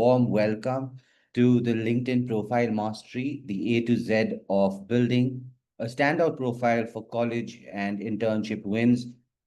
warm welcome to the LinkedIn Profile Mastery, the A to Z of building a standout profile for college and internship wins.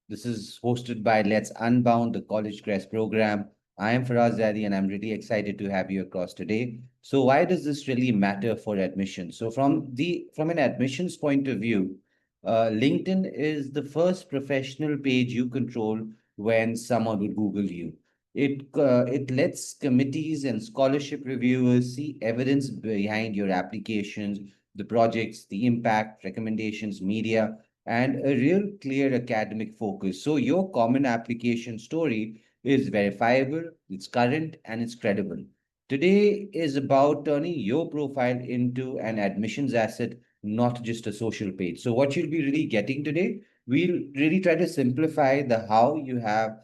This is hosted by Let's Unbound, the College Crest program. I am Faraz Zadi, and I'm really excited to have you across today. So, why does this really matter for admission? So, from an admissions point of view, LinkedIn is the first professional page you control when someone would Google you. It lets committees and scholarship reviewers see evidence behind your applications, the projects, the impact, recommendations, media, and a real clear academic focus. So your common application story is verifiable, it's current, and it's credible. Today is about turning your profile into an admissions asset, not just a social page. So what you'll be really getting today, we'll really try to simplify the how you have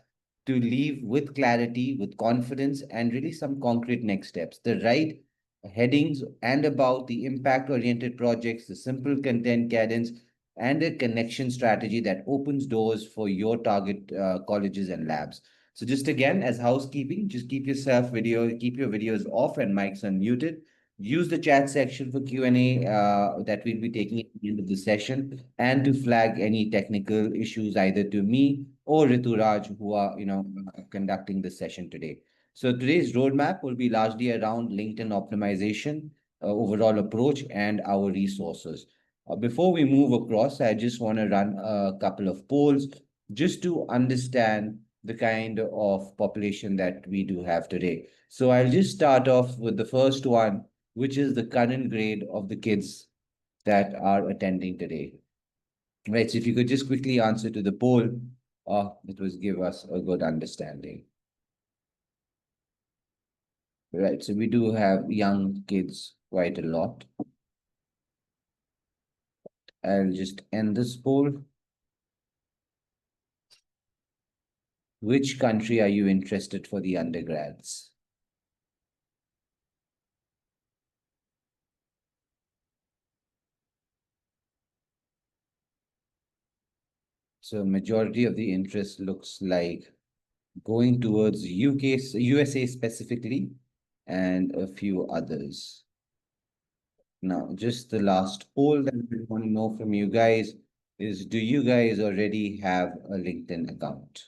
to leave with clarity, with confidence, and really some concrete next steps. The right headings and about the impact oriented projects, the simple content cadence, and a connection strategy that opens doors for your target colleges and labs. So just again, as housekeeping, just keep your videos off and mics unmuted. Use the chat section for Q&A that we'll be taking at the end of the session and to flag any technical issues either to me or Rituraj who are, conducting the session today. So today's roadmap will be largely around LinkedIn optimization, overall approach, and our resources. Before we move across, I just want to run a couple of polls just to understand the kind of population that we do have today. So I'll just start off with the first one, which is the current grade of the kids that are attending today. Right. So if you could just quickly answer to the poll, it was give us a good understanding. Right. So we do have young kids quite a lot. I'll just end this poll. Which country are you interested for the undergrads? So majority of the interest looks like going towards UK, USA specifically, and a few others. Now, just the last poll that we want to know from you guys is, do you guys already have a LinkedIn account?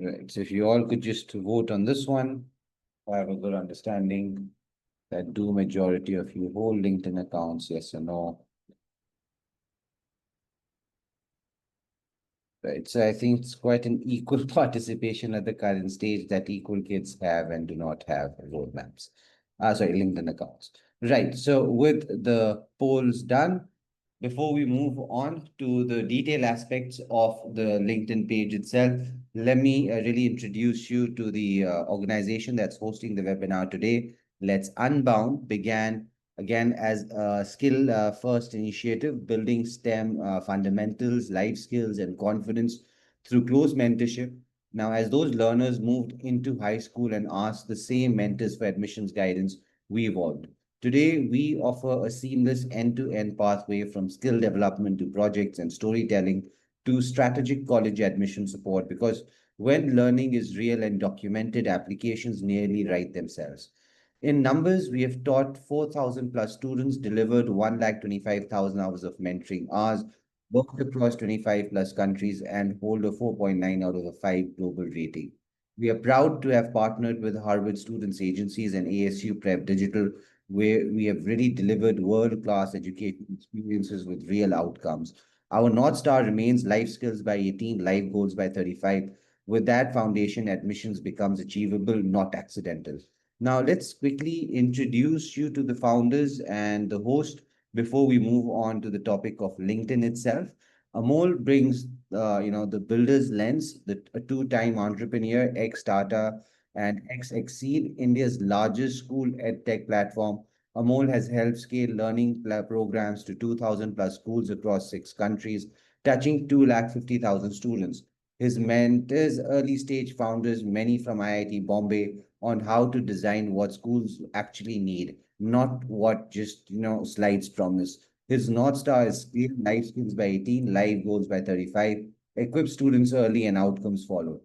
Right. So if you all could just vote on this one, I have a good understanding that do majority of you hold LinkedIn accounts, yes or no? Right. So I think it's quite an equal participation at the current stage that equal kids have and do not have roadmaps. Sorry, LinkedIn accounts. Right. So with the polls done, before we move on to the detailed aspects of the LinkedIn page itself, let me really introduce you to the organization that's hosting the webinar today. Let's Unbound began again as a skill first initiative, building STEM fundamentals, life skills, and confidence through close mentorship. Now, as those learners moved into high school and asked the same mentors for admissions guidance, we evolved. Today, we offer a seamless end-to-end pathway from skill development to projects and storytelling to strategic college admission support, because when learning is real and documented, applications nearly write themselves. In numbers, we have taught 4,000 plus students, delivered 125,000 hours of mentoring hours, worked across 25 plus countries, and hold a 4.9 out of a 5 global rating. We are proud to have partnered with Harvard Students Agencies and ASU Prep Digital, where we have really delivered world-class education experiences with real outcomes. Our North Star remains life skills by 18, life goals by 35. With that foundation, admissions becomes achievable, not accidental. Now, let's quickly introduce you to the founders and the host before we move on to the topic of LinkedIn itself. Amol brings, the builder's lens, a two-time entrepreneur, ex-starter, and ex-Exceed, India's largest school ed tech platform. Amol has helped scale learning programs to 2,000 plus schools across 6 countries, touching 250,000 students. His mentors, early stage founders, many from IIT Bombay, on how to design what schools actually need, not what just slides promise. His North Star is clear: life skills by 18, life goals by 35, equip students early and outcomes follow.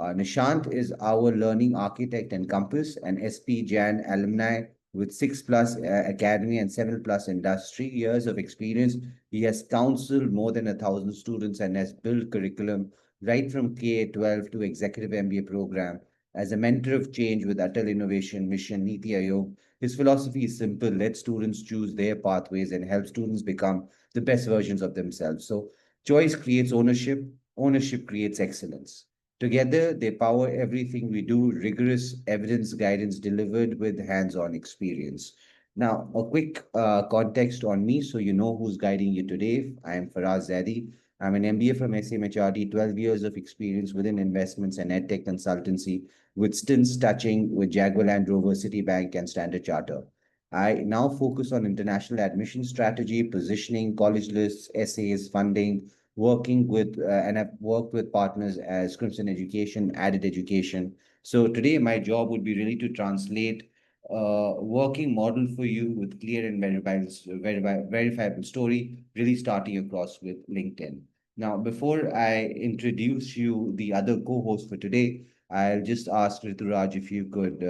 Nishant is our learning architect and compass, an SP Jan alumni with 6 plus academy and 7 plus industry years of experience. He has counseled more than 1,000 students and has built curriculum right from K-12 to executive MBA program. As a mentor of change with Atal Innovation Mission Niti Aayog, his philosophy is simple: let students choose their pathways and help students become the best versions of themselves. So, choice creates ownership, ownership creates excellence. Together, they power everything we do: rigorous evidence guidance delivered with hands on experience. Now, a quick context on me so you know who's guiding you today. I am Faraz Zadi. I'm an MBA from SMHRD, 12 years of experience within investments and edtech consultancy, with stints touching with Jaguar Land Rover, Citibank, and Standard Charter. I now focus on international admission strategy, positioning, college lists, essays, funding, and I've worked with partners as Crimson Education, Added Education. So today, my job would be really to translate a working model for you with clear and verifiable story, really starting across with LinkedIn. Now, before I introduce you the other co-host for today, I'll just ask Rituraj if you could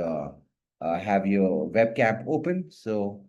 have your webcam open so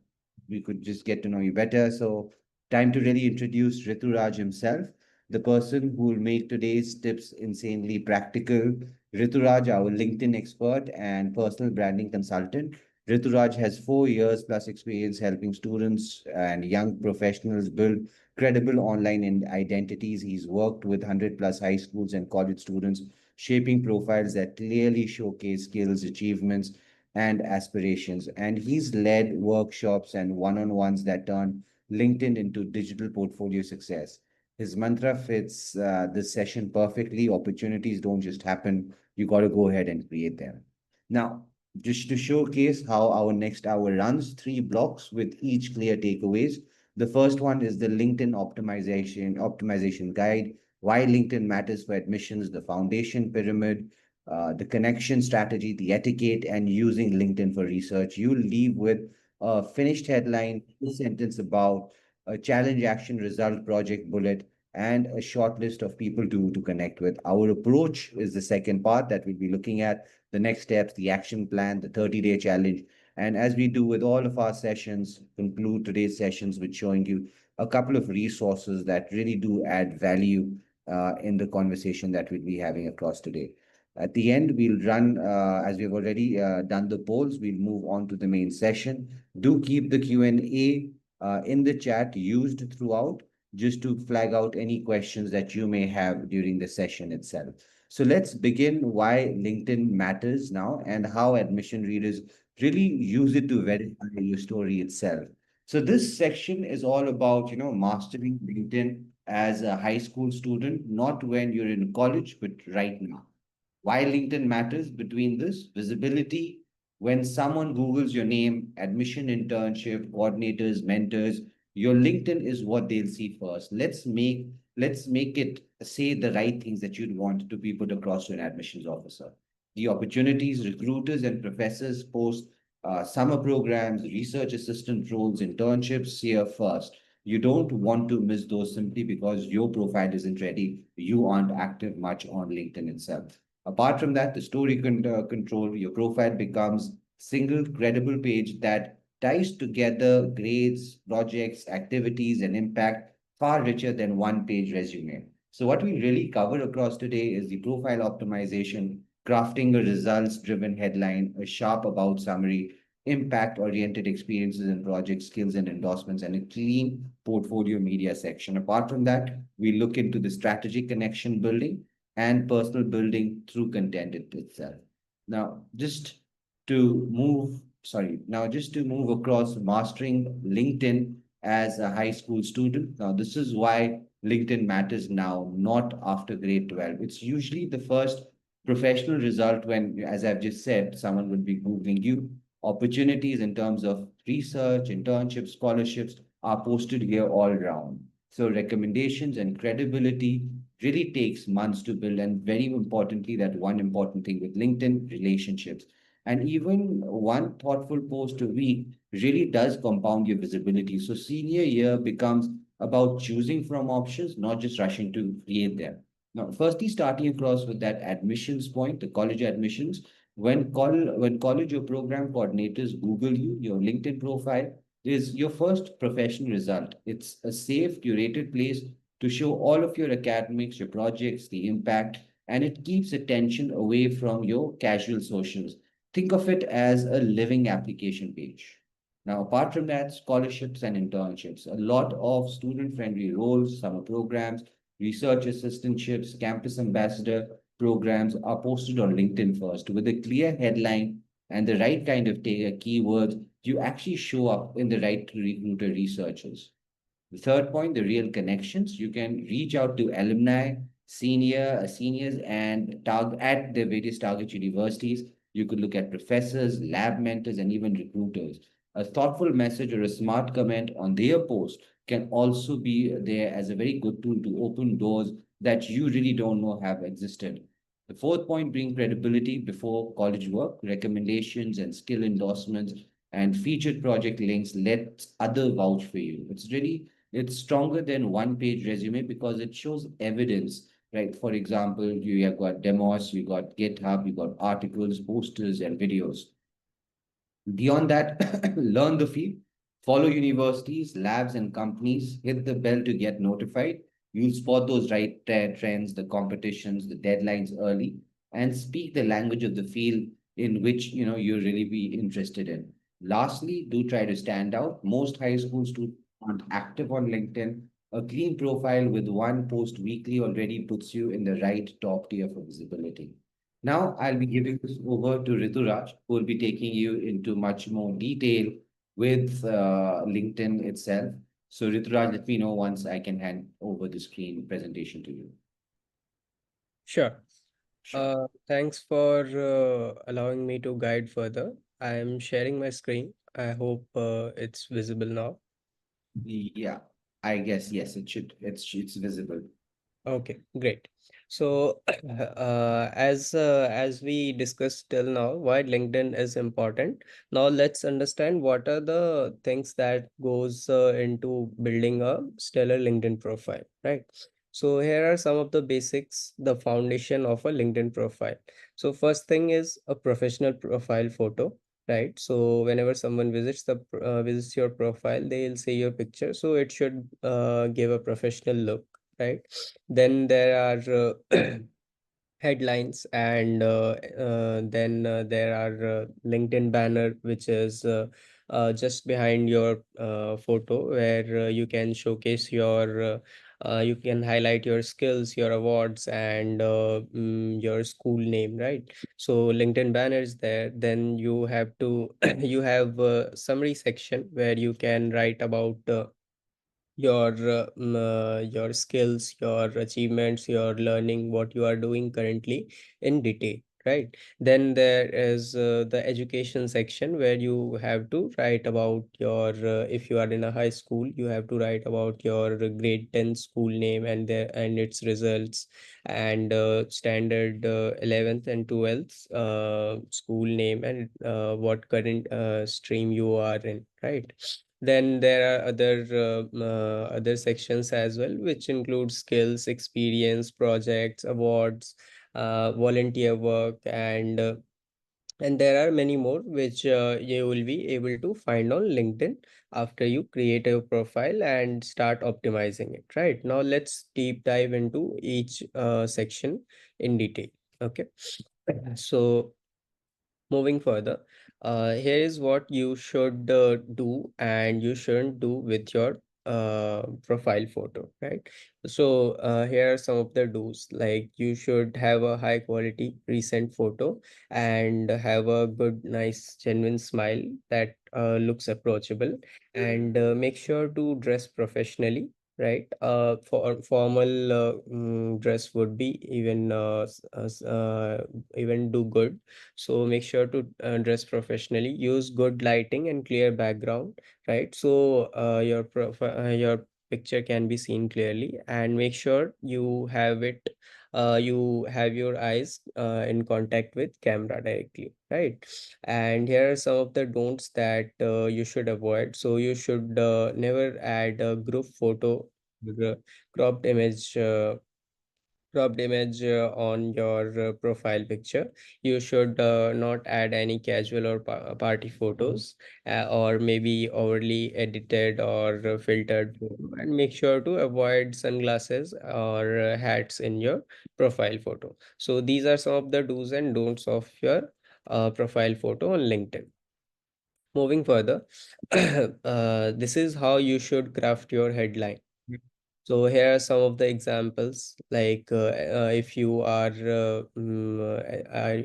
we could just get to know you better. So, time to really introduce Rituraj himself, the person who will make today's tips insanely practical. Rituraj, our LinkedIn expert and personal branding consultant. Rituraj has 4 years plus experience helping students and young professionals build credible identities. He's worked with 100 plus high schools and college students, shaping profiles that clearly showcase skills, achievements, and aspirations. And he's led workshops and one on ones that turn LinkedIn into digital portfolio success. His mantra fits this session perfectly. Opportunities don't just happen, you got to go ahead and create them. Now, just to showcase how our next hour runs, three blocks with each clear takeaways. The first one is the LinkedIn optimization guide, why LinkedIn matters for admissions, the foundation pyramid, the connection strategy, the etiquette, and using LinkedIn for research. You'll leave with a finished headline, a sentence about a challenge, action, result, project, bullet, and a short list of people to connect with. Our approach is the second part that we'll be looking at: the next steps, the action plan, the 30-day challenge. And as we do with all of our sessions, conclude today's sessions with showing you a couple of resources that really do add value in the conversation that we'll be having across today. At the end, we'll run, as we've already done the polls, we'll move on to the main session. Do keep the Q&A in the chat used throughout, just to flag out any questions that you may have during the session itself. So let's begin why LinkedIn matters now and how admission readers really use it to verify your story itself. So this section is all about, mastering LinkedIn as a high school student, not when you're in college, but right now. Why LinkedIn matters between this visibility. When someone Googles your name, admission, internship, coordinators, mentors, your LinkedIn is what they'll see first. Let's make it say the right things that you'd want to be put across to an admissions officer. The opportunities recruiters and professors post, summer programs, research assistant roles, internships here first. You don't want to miss those simply because your profile isn't ready. You aren't active much on LinkedIn itself. Apart from that, the story control, your profile becomes single credible page that ties together grades, projects, activities, and impact far richer than one page resume. So what we really cover across today is the profile optimization, crafting a results driven headline, a sharp about summary, impact oriented experiences and project skills and endorsements, and a clean portfolio media section. Apart from that, we look into the strategic connection building and personal building through content itself. Now, just to move across mastering LinkedIn as a high school student. Now, this is why LinkedIn matters now, not after grade 12. It's usually the first professional result when, as I've just said, someone would be Googling you. Opportunities in terms of research, internships, scholarships are posted here all around. So recommendations and credibility really takes months to build. And very importantly, that one important thing with LinkedIn, relationships. And even one thoughtful post a week really does compound your visibility. So senior year becomes about choosing from options, not just rushing to create them. Now, firstly, starting across with that admissions point, the college admissions, when college or program coordinators Google you, your LinkedIn profile is your first professional result. It's a safe, curated place to show all of your academics, your projects, the impact, and it keeps attention away from your casual socials. Think of it as a living application page. Now, apart from that, scholarships and internships, a lot of student-friendly roles, summer programs, research assistantships, campus ambassador programs are posted on LinkedIn first with a clear headline and the right kind of keywords. You actually show up in the right recruiter researchers. The third point, the real connections. You can reach out to alumni, seniors, and at the various target universities. You could look at professors, lab mentors, and even recruiters. A thoughtful message or a smart comment on their post can also be there as a very good tool to open doors that you really don't know have existed. The fourth point, bring credibility before college work, recommendations and skill endorsements and featured project links let other vouch for you. It's stronger than one page resume because it shows evidence, right? For example, you have got demos, you got GitHub, you got articles, posters, and videos. Beyond that, learn the field, follow universities, labs, and companies, hit the bell to get notified. You'll spot those right trends, the competitions, the deadlines early, and speak the language of the field in which you really be interested in. Lastly, do try to stand out. Most high school students aren't active on LinkedIn. A clean profile with one post weekly already puts you in the right top tier for visibility. Now I'll be giving this over to Rituraj, who will be taking you into much more detail with LinkedIn itself. So Rituraj, let me know once I can hand over the screen presentation to you. Sure. Sure. Thanks for allowing me to guide further. I am sharing my screen. I hope it's visible now. Yeah, I guess yes, it's visible. Okay, great. So, as we discussed till now, why LinkedIn is important. Now, let's understand what are the things that goes into building a stellar LinkedIn profile, right? So, here are some of the basics, the foundation of a LinkedIn profile. So, first thing is a professional profile photo, right? So, whenever someone visits your profile, they'll see your picture. So, it should give a professional look, right? Then there are headlines, and then there are LinkedIn banner, which is just behind your photo, where you can showcase you can highlight your skills, your awards, and your school name, right? So LinkedIn banner is there. Then you have to you have a summary section where you can write about your skills, your achievements, your learning, what you are doing currently in detail, right? Then there is the education section where you have to write about your if you are in a high school, you have to write about your grade 10 school name and its results, and standard 11th and 12th school name, and what current stream you are in, right? Then there are other sections as well, which include skills, experience, projects, awards, volunteer work, and there are many more which you will be able to find on LinkedIn after you create a profile and start optimizing it. Right now, let's deep dive into each section in detail. Okay, so moving further, here is what you should do and you shouldn't do with your profile photo, right? So here are some of the do's. Like, you should have a high quality recent photo and have a good, nice, genuine smile that looks approachable, and make sure to dress professionally, right? For formal dress would be even do good. So make sure to dress professionally, use good lighting and clear background, right? So your picture can be seen clearly, and make sure you have your eyes in contact with camera directly, right? And here are some of the don'ts that you should avoid. So you should never add a group photo, the cropped image on your profile picture. You should not add any casual or party photos, or maybe overly edited or filtered photo. And make sure to avoid sunglasses or hats in your profile photo. So these are some of the do's and don'ts of your profile photo on LinkedIn. Moving further, this is how you should craft your headline. So here are some of the examples. Like if you are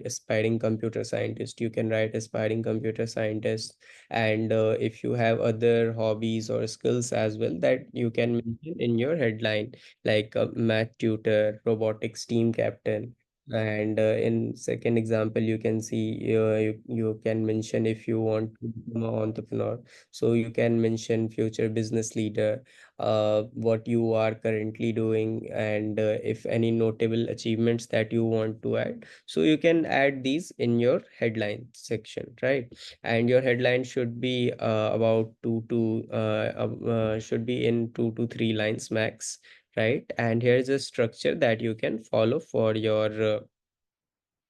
aspiring computer scientist, you can write aspiring computer scientist. And if you have other hobbies or skills as well, that you can mention in your headline, like math tutor, robotics team captain. And in second example, you can see you can mention if you want to become an entrepreneur. So you can mention future business leader, what you are currently doing, and if any notable achievements that you want to add. So you can add these in your headline section, right? And your headline should be about should be in 2 to 3 lines max, right? And here's a structure that you can follow for your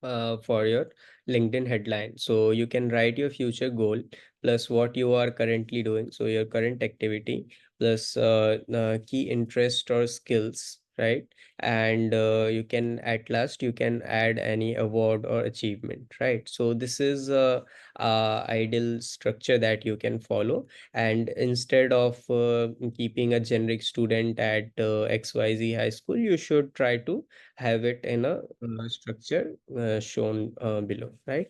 LinkedIn headline. So you can write your future goal plus what you are currently doing. So your current activity plus key interest or skills, right? And you can, at last, you can add any award or achievement, right? So this is a ideal structure that you can follow. And instead of keeping a generic student at XYZ high school, you should try to have it in a structure shown below, right?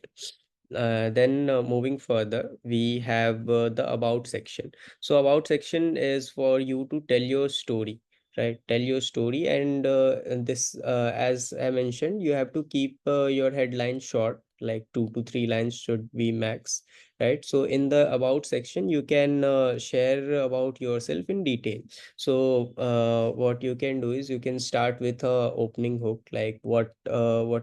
Then moving further, we have the about section. So about section is for you to tell your story, right? Tell your story. And this, as I mentioned, you have to keep your headline short, like 2 to 3 lines should be max, right? So in the about section, you can share about yourself in detail. So what you can do is you can start with a opening hook, like what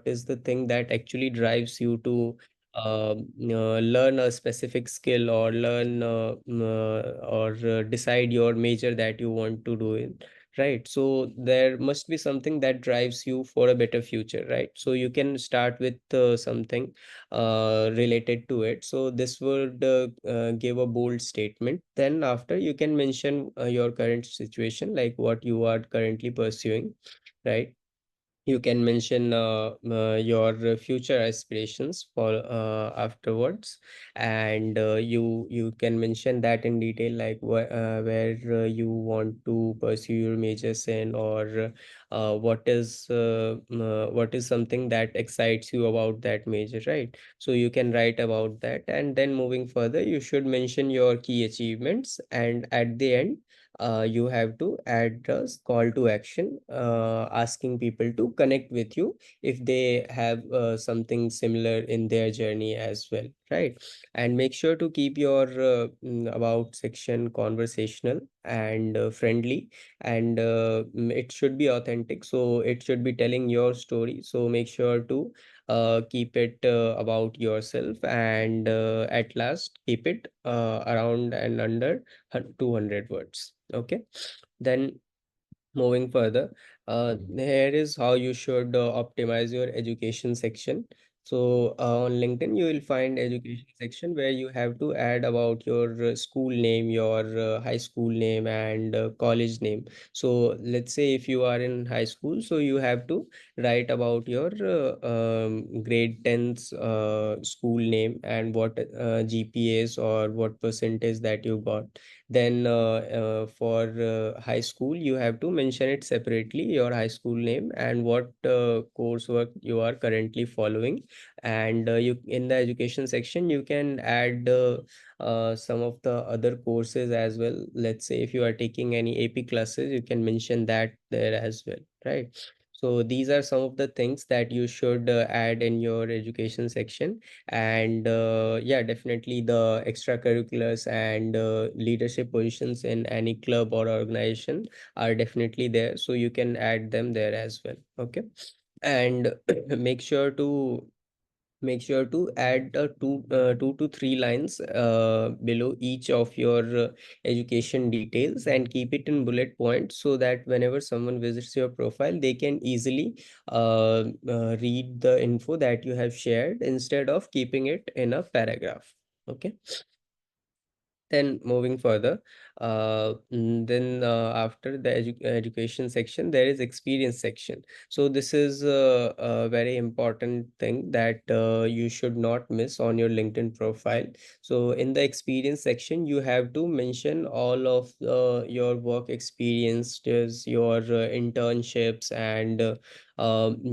is the thing that actually drives you to learn a specific skill, or learn or decide your major that you want to do in, right? So there must be something that drives you for a better future, right? So you can start with something related to it. So this would give a bold statement. Then after, you can mention your current situation, like what you are currently pursuing, right? You can mention your future aspirations for afterwards. And you can mention that in detail, like where you want to pursue your majors in, or what is something that excites you about that major, right? So you can write about that. And then moving further, you should mention your key achievements, and at the end you have to add a call to action, asking people to connect with you if they have something similar in their journey as well, right? And make sure to keep your about section conversational and friendly. And it should be authentic, so it should be telling your story. So make sure to keep it about yourself, and at last keep it around and under 200 words. Okay. Then moving further, here is how you should optimize your education section. So on LinkedIn, you will find education section where you have to add about your school name, your high school name, and college name. So let's say if you are in high school, so you have to write about your grade 10's school name, and what GPAs or what percentage that you got. Then for high school, you have to mention it separately, your high school name, and what coursework you are currently following. And you, in the education section, you can add some of the other courses as well. Let's say if you are taking any AP classes, you can mention that there as well, right? So these are some of the things that you should add in your education section. And yeah, definitely the extracurriculars and leadership positions in any club or organization are definitely there, so you can add them there as well. Okay. And make sure to add two to three lines below each of your education details, and keep it in bullet points, so that whenever someone visits your profile, they can easily read the info that you have shared, instead of keeping it in a paragraph. Okay. Then moving further, then after the education section, there is experience section. So this is a very important thing that you should not miss on your LinkedIn profile. So in the experience section, you have to mention all of your work experiences, your internships, and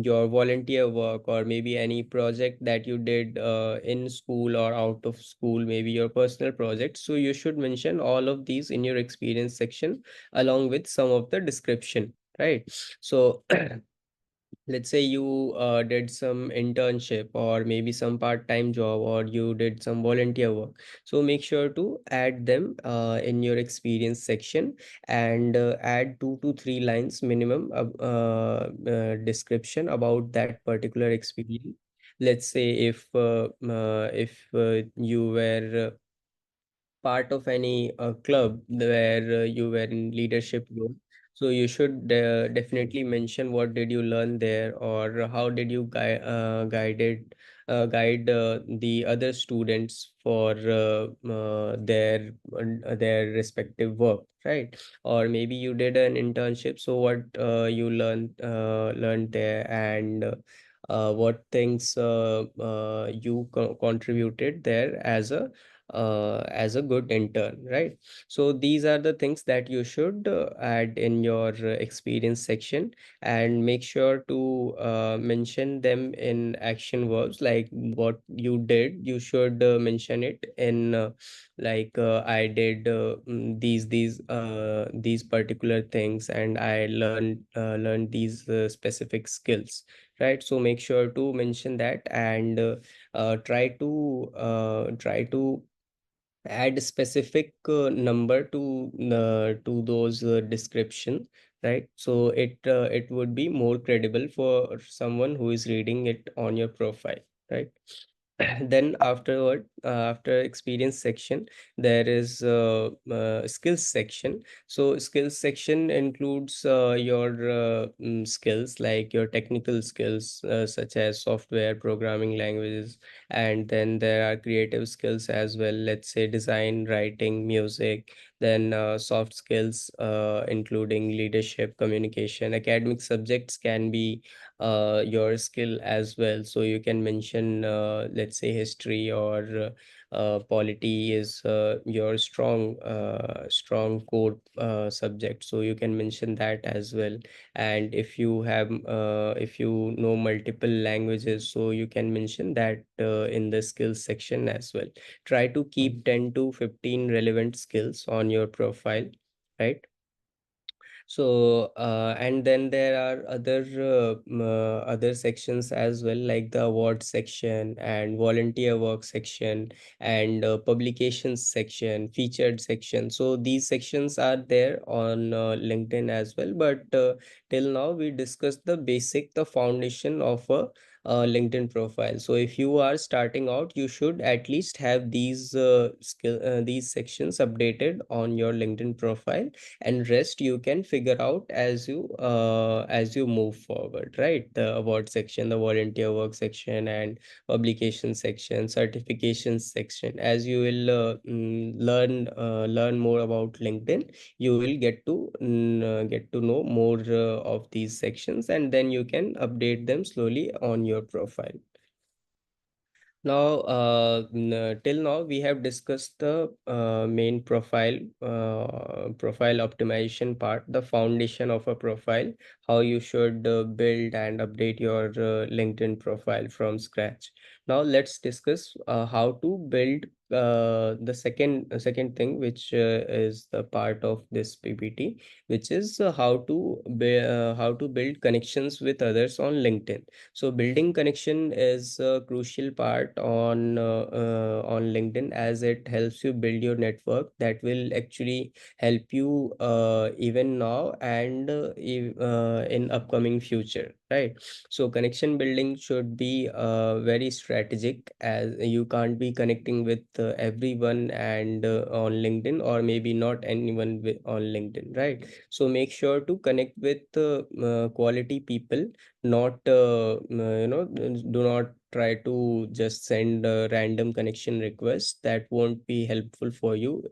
your volunteer work, or maybe any project that you did in school or out of school, maybe your personal project. So you should mention all of these in your experience section, along with some of the description, right? So let's say you did some internship, or maybe some part-time job, or you did some volunteer work. So make sure to add them in your experience section, and add two to three lines minimum description about that particular experience. Let's say if you were part of any club where you were in leadership role, so you should definitely mention what did you learn there, or how did you guide the other students for their respective work, right? Or maybe you did an internship, so what you learned there, and what things you contributed there as a good intern, right? So these are the things that you should add in your experience section, and make sure to mention them in action verbs. Like what you did, you should mention it in I did these particular things, and I learned these specific skills, right? So make sure to mention that, and try to add specific number to those description, right? So it would be more credible for someone who is reading it on your profile, right? Then after experience section, there is skills section. So skills section includes your skills, like your technical skills, such as software programming languages, and then there are creative skills as well, let's say design, writing, music. Then soft skills, including leadership, communication. Academic subjects can be your skill as well, so you can mention let's say history, or polity is your strong core subject, so you can mention that as well. And if you know multiple languages, so you can mention that in the skills section as well. Try to keep 10 to 15 relevant skills on your profile, right? So, and then there are other sections as well, like the award section, and volunteer work section, and publications section, featured section. So these sections are there on LinkedIn as well. But till now, we discussed the foundation of a LinkedIn profile. So if you are starting out, you should at least have these sections updated on your LinkedIn profile, and rest you can figure out as you move forward, right? The award section, the volunteer work section, and publication section, certification section. As you will learn more about LinkedIn, you will get to know more of these sections, and then you can update them slowly on your profile. Now, till now, we have discussed the main profile optimization part, the foundation of a profile, how you should build and update your LinkedIn profile from scratch. Now let's discuss how to build the second thing, which is the part of this PPT, which is how to build connections with others on LinkedIn. So building connection is a crucial part on LinkedIn, as it helps you build your network that will actually help you even now and in upcoming future, right? So connection building should be very strategic, as you can't be connecting with everyone and on LinkedIn, or maybe not anyone on LinkedIn, right? So make sure to connect with quality people, not do not try to just send a random connection request. That won't be helpful for you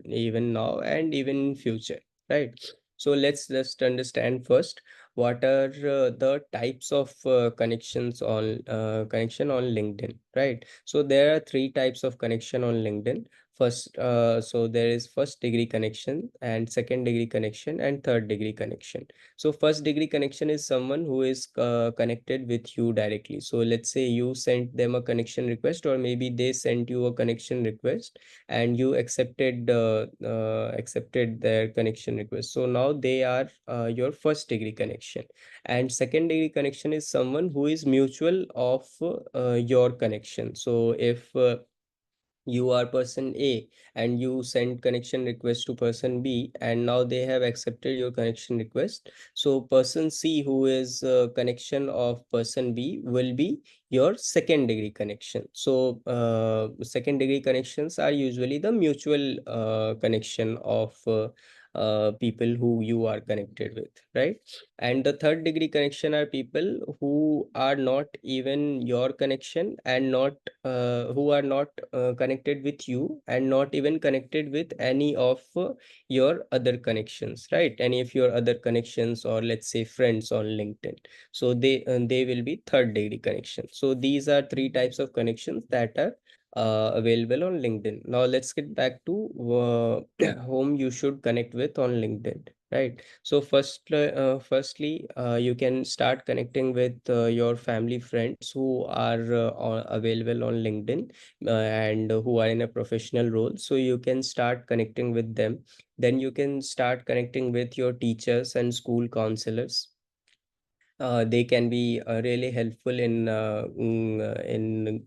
even now and even in future, right? So let's just understand first what are the types of connection on LinkedIn, right? So there are three types of connection on LinkedIn. So there is first degree connection, and second degree connection, and third degree connection. So first degree connection is someone who is connected with you directly. So let's say you sent them a connection request, or maybe they sent you a connection request, and you accepted their connection request. So now they are your first degree connection. And second degree connection is someone who is mutual of your connection. So if you are person A and you send connection request to person B, and now they have accepted your connection request. So person C, who is connection of person B, will be your second degree connection. So second degree connections are usually the mutual connection of people who you are connected with, right? And the third degree connection are people who are not even your connection, and not who are not connected with you, and not even connected with any of your other connections, right? Any of your other connections, or let's say friends on LinkedIn. So they will be third degree connection. So these are three types of connections that are available on LinkedIn. Now let's get back to whom you should connect with on LinkedIn, right? So firstly, you can start connecting with your family friends who are available on LinkedIn, and who are in a professional role. So you can start connecting with them. Then you can start connecting with your teachers and school counselors. They can be really helpful in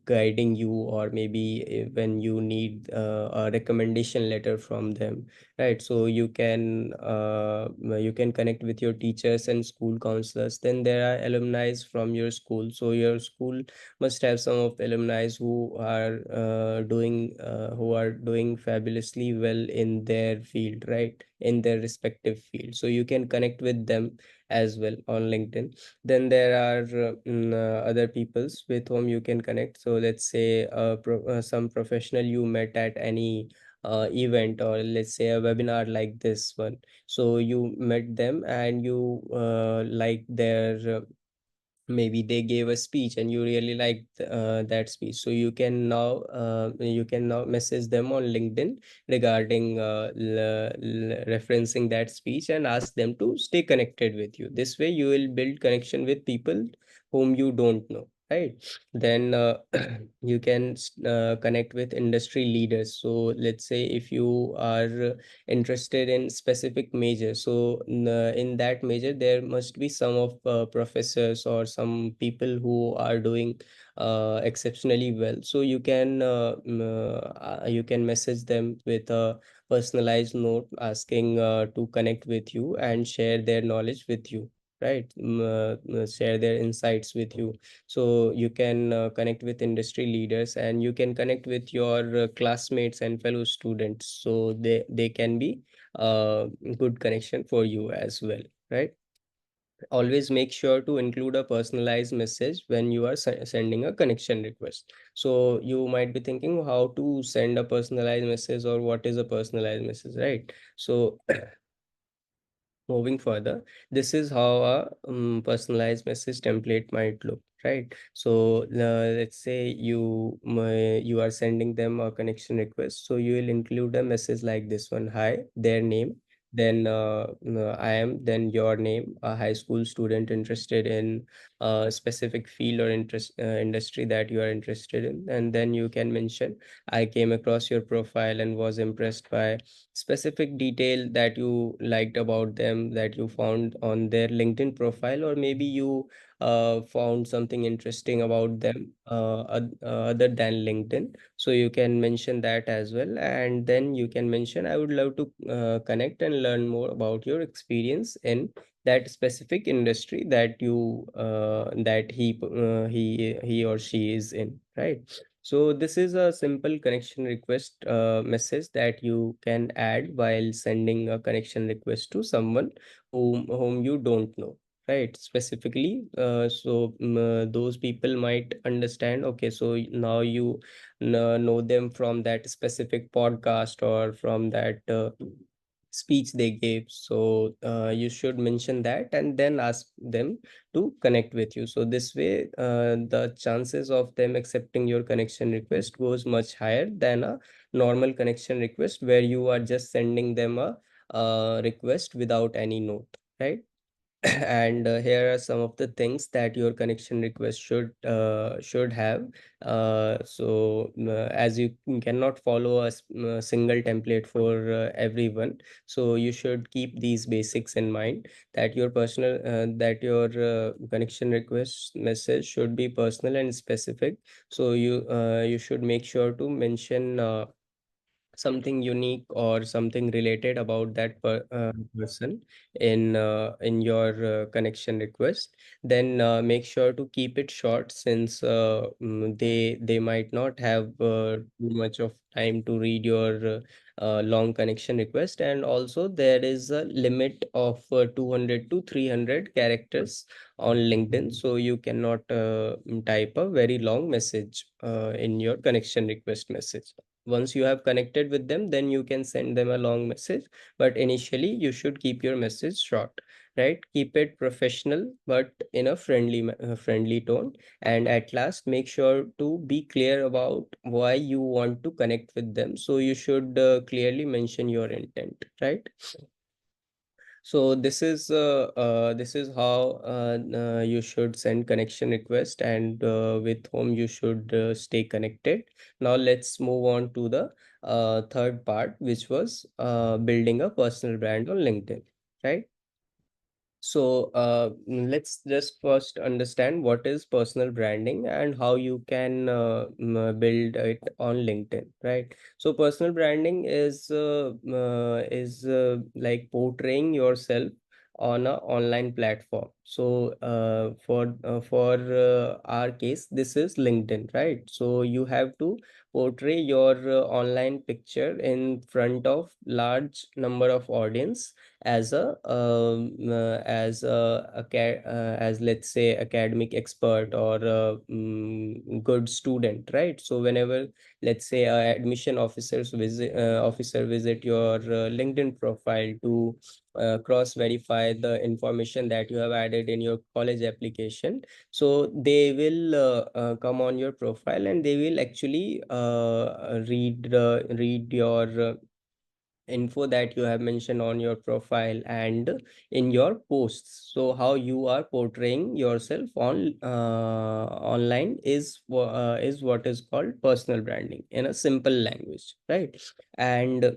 guiding you, or maybe when you need a recommendation letter from them, right? So you can connect with your teachers and school counselors. Then there are alumni from your school. So your school must have some of alumni who are doing fabulously well in their field, right? In their respective field. So you can connect with them as well on LinkedIn. Then there are other peoples with whom you can connect. So let's say some professional you met at any event, or let's say a webinar like this one. So you met them and you like their maybe they gave a speech and you really liked that speech. So you can now message them on LinkedIn regarding referencing that speech, and ask them to stay connected with you. This way you will build connection with people whom you don't know, right? Then you can connect with industry leaders. So let's say if you are interested in specific major, so in that major there must be some of professors or some people who are doing exceptionally well. So you can message them with a personalized note, asking to connect with you and share their knowledge with you, right? Share their insights with you. So you can connect with industry leaders, and you can connect with your classmates and fellow students. So they can be a good connection for you as well, right? Always make sure to include a personalized message when you are sending a connection request. So you might be thinking how to send a personalized message, or what is a personalized message, right? So moving further, this is how a personalized message template might look, right? So let's say you are sending them a connection request. So you will include a message like this one: hi, their name, then I am, then your name, a high school student interested in specific field or interest industry that you are interested in. And then you can mention, I came across your profile and was impressed by specific detail that you liked about them, that you found on their LinkedIn profile, or maybe you found something interesting about them other than LinkedIn. So you can mention that as well. And then you can mention, I would love to connect and learn more about your experience in that specific industry that you that he or she is in, right? So this is a simple connection request message that you can add while sending a connection request to someone whom you don't know, right? Specifically, those people might understand, okay, so now you know them from that specific podcast or from that speech they gave. So you should mention that and then ask them to connect with you. So this way, the chances of them accepting your connection request goes much higher than a normal connection request where you are just sending them a request without any note, right? And here are some of the things that your connection request should have. As you cannot follow a single template for everyone, so you should keep these basics in mind, that your connection request message should be personal and specific. So you should make sure to mention something unique or something related about that person in your connection request. Then make sure to keep it short, since they might not have too much of time to read your long connection request. And also there is a limit of 200 to 300 characters on LinkedIn, so you cannot type a very long message in your connection request message. Once you have connected with them, then you can send them a long message, but initially you should keep your message short, right? Keep it professional but in a friendly tone. And at last, make sure to be clear about why you want to connect with them. So you should clearly mention your intent, right? So this is how you should send connection request, and with whom you should stay connected. Now let's move on to the third part, which was building a personal brand on LinkedIn, right? So let's just first understand what is personal branding and how you can build it on LinkedIn, right? So personal branding is like portraying yourself on a online platform. So for our case, this is LinkedIn, right? So you have to portray your online picture in front of large number of audience as as let's say academic expert or a good student, right? So whenever, let's say, a admission officer visit your LinkedIn profile to cross verify the information that you have added in your college application, so they will come on your profile and they will actually read your info that you have mentioned on your profile and in your posts. So how you are portraying yourself on online is what is called personal branding in a simple language, right? And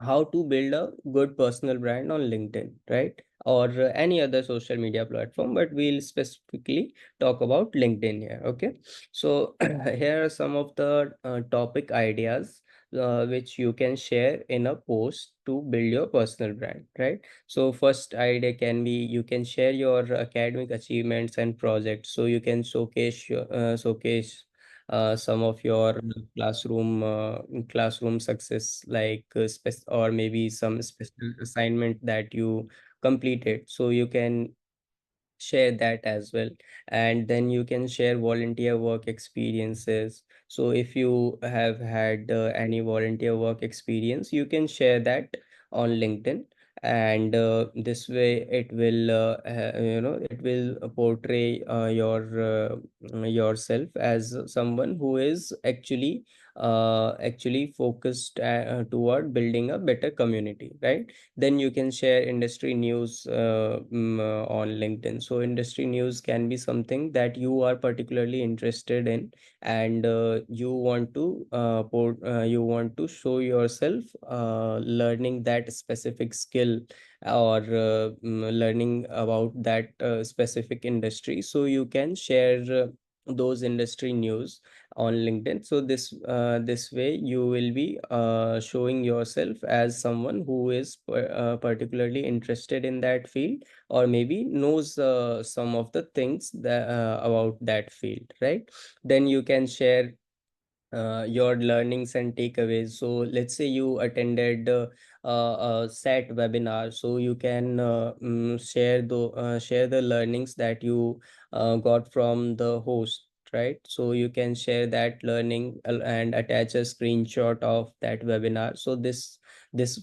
how to build a good personal brand on LinkedIn, right? Or any other social media platform, but we'll specifically talk about LinkedIn here. Okay. So here are some of the topic ideas which you can share in a post to build your personal brand, right? So first idea can be, you can share your academic achievements and projects. So you can showcase some of your classroom success, like or maybe some special assignment that you completed, so you can share that as well. And then you can share volunteer work experiences. So if you have had any volunteer work experience, you can share that on LinkedIn. And this way it will it will portray yourself as someone who is actually actually focused toward building a better community, right? Then you can share industry news on LinkedIn. So industry news can be something that you are particularly interested in, and you want to show yourself learning that specific skill, or learning about that specific industry. So you can share those industry news on LinkedIn. So this way you will be showing yourself as someone who is particularly interested in that field, or maybe knows some of the things that about that field, right? Then you can share your learnings and takeaways. So let's say you attended a set webinar, so you can share the learnings that you got from the host, right? So you can share that learning and attach a screenshot of that webinar. So this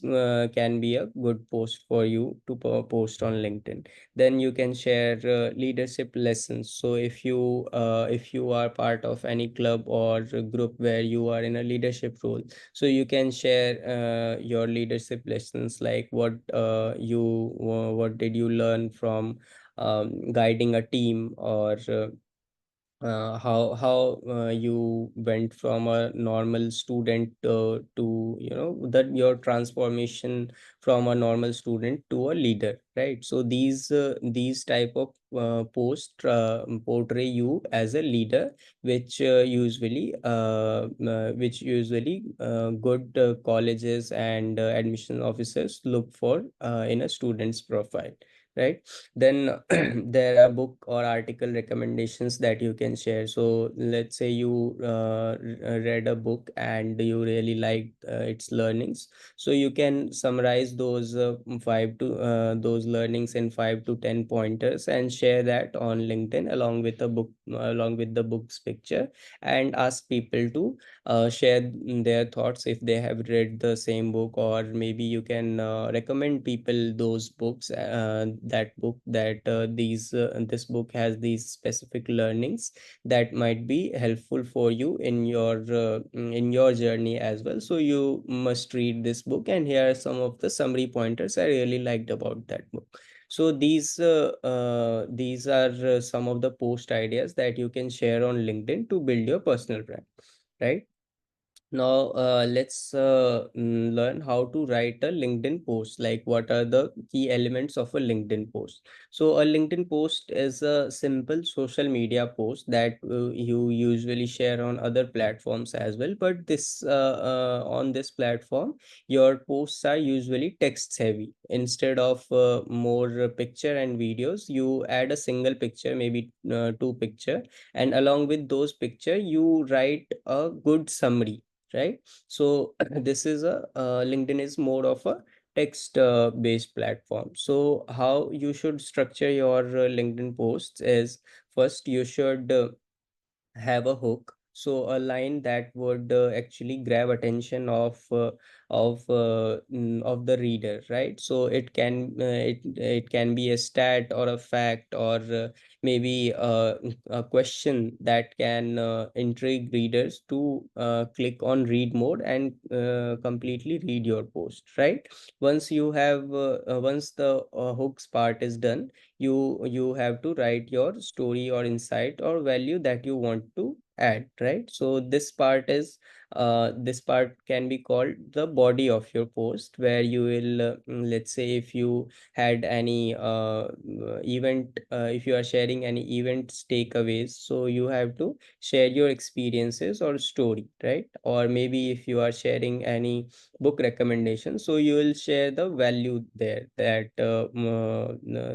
can be a good post for you to post on LinkedIn. Then you can share leadership lessons. So if you are part of any club or a group where you are in a leadership role, so you can share your leadership lessons, like what did you learn from guiding a team, or how you went from a normal student to, that your transformation from a normal student to a leader, right? So these type of post portray you as a leader, which usually good colleges and admission officers look for in a student's profile, right? Then there are book or article recommendations that you can share. So let's say you read a book and you really liked its learnings, so you can summarize those learnings in 5 to 10 pointers and share that on LinkedIn along with the book's picture, and ask people to share their thoughts if they have read the same book, or maybe you can recommend people those books, that book that this book has these specific learnings that might be helpful for you in your journey as well. So you must read this book, and here are some of the summary pointers I really liked about that book. So these are some of the post ideas that you can share on LinkedIn to build your personal brand, right? Now, let's learn how to write a LinkedIn post. Like, what are the key elements of a LinkedIn post? So, a LinkedIn post is a simple social media post that you usually share on other platforms as well. But on this platform, your posts are usually text heavy. Instead of more picture and videos, you add a single picture, maybe two picture, and along with those picture, you write a good summary, right? So this is a LinkedIn is more of a text based platform. So how you should structure your LinkedIn posts is, first you should have a hook, so a line that would actually grab attention of the reader, right? So it can be a stat or a fact, or maybe a question that can intrigue readers to click on read mode and completely read your post, right? Once the hooks part is done, you have to write your story or insight or value that you want to add, right? So this part can be called the body of your post, where you will let's say if you had any event if you are sharing any events takeaways, so you have to share your experiences or story, right? Or maybe if you are sharing any book recommendation, so you will share the value there, that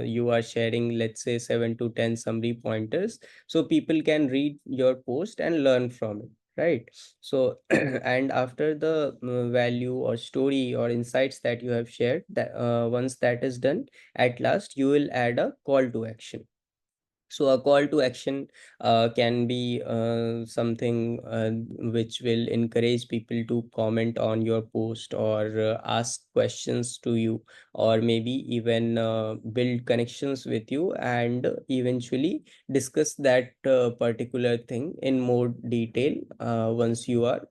you are sharing, let's say, 7 to 10 summary pointers, so people can read your post and learn from it, right? So and after the value or story or insights that you have shared, that once that is done, at last you will add a call to action. So a call to action can be something which will encourage people to comment on your post, or ask questions to you, or maybe even build connections with you, and eventually discuss that particular thing in more detail once you are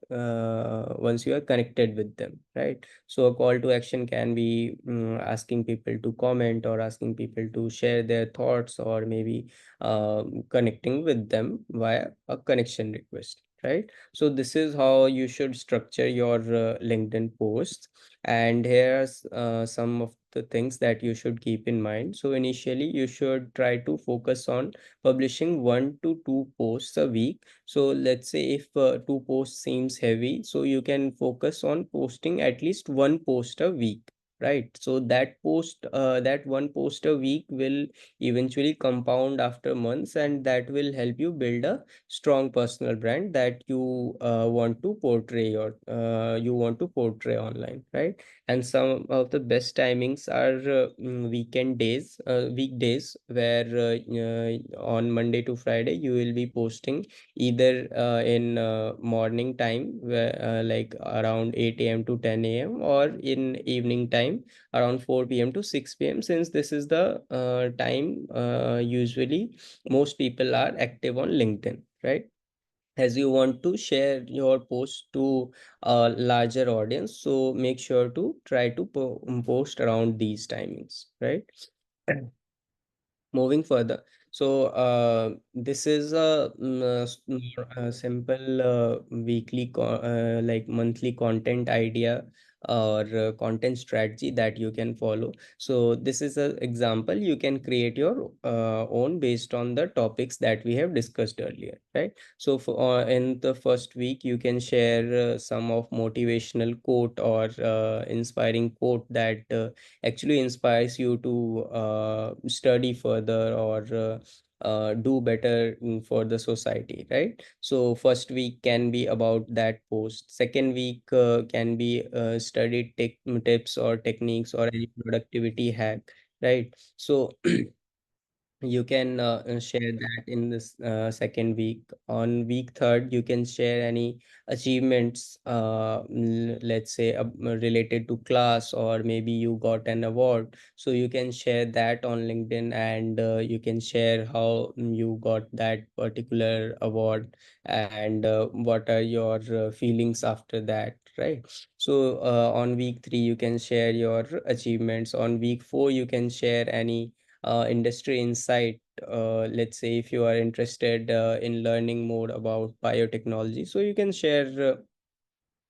connected with them, right? So a call to action can be asking people to comment, or asking people to share their thoughts, or maybe connecting with them via a connection request, right? So this is how you should structure your LinkedIn posts. And here's some of the things that you should keep in mind. So initially you should try to focus on publishing 1 to 2 posts a week. So let's say if 2 posts seems heavy, so you can focus on posting at least 1 post a week, right? So that 1 post a week will eventually compound after months, and that will help you build a strong personal brand that you want to portray online, right? And some of the best timings are weekdays, where on Monday to Friday you will be posting either in morning time, where like around 8 a.m. to 10 a.m., or in evening time around 4 p.m. to 6 p.m., since this is the time usually most people are active on LinkedIn, right? As you want to share your post to a larger audience, so make sure to try to post around these timings, right? Moving further, so this is a simple like monthly content idea, or content strategy that you can follow. So this is an example. You can create your own based on the topics that we have discussed earlier, right? So for in the first week you can share some of motivational quote, or inspiring quote that actually inspires you to study further, or do better for the society, right? So first week can be about that post. Second week can be study tips or techniques, or any productivity hack, right? So you can share that in this second week. On week third you can share any achievements, let's say related to class, or maybe you got an award, so you can share that on LinkedIn, and you can share how you got that particular award, and what are your feelings after that, right? So on week 3 you can share your achievements. On week 4 you can share any industry insight. Let's say if you are interested in learning more about biotechnology, so you can share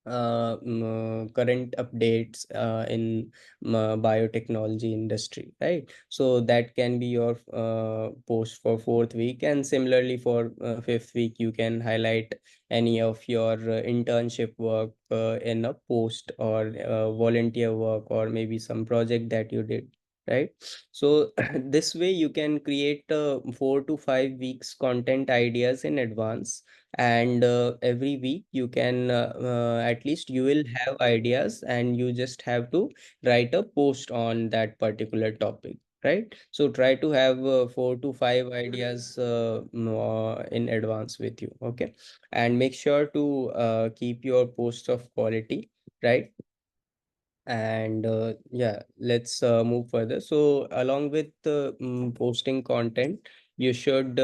current updates in biotechnology industry, right? So that can be your post for fourth week. And similarly for fifth week you can highlight any of your internship work in a post, or volunteer work, or maybe some project that you did, right? So this way you can create 4 to 5 weeks content ideas in advance, and every week you can at least you will have ideas, and you just have to write a post on that particular topic, right? So try to have 4 to 5 ideas in advance with you, okay? And make sure to keep your posts of quality, right? And yeah, let's move further. So along with posting content, you should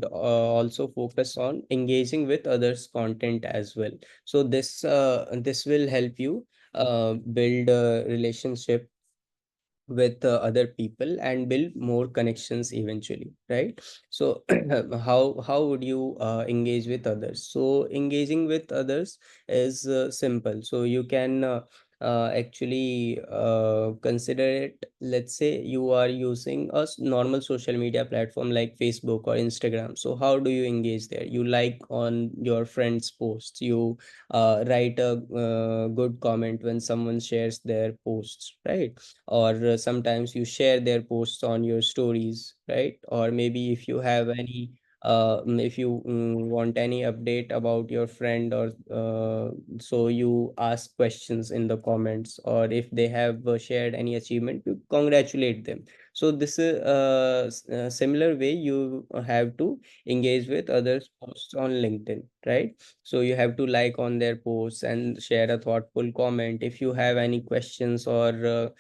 also focus on engaging with others content as well. So this will help you build a relationship with other people, and build more connections eventually, right? So how would you engage with others? So engaging with others is simple. So you can actually consider it. Let's say you are using a normal social media platform like Facebook or Instagram. So how do you engage there? You like on your friends posts, you write a good comment when someone shares their posts, right? Or sometimes you share their posts on your stories, right? Or maybe if you have any if you want any update about your friend, or so you ask questions in the comments, or if they have shared any achievement, you congratulate them. So this is a similar way you have to engage with others posts on LinkedIn, right? So you have to like on their posts and share a thoughtful comment. If you have any questions or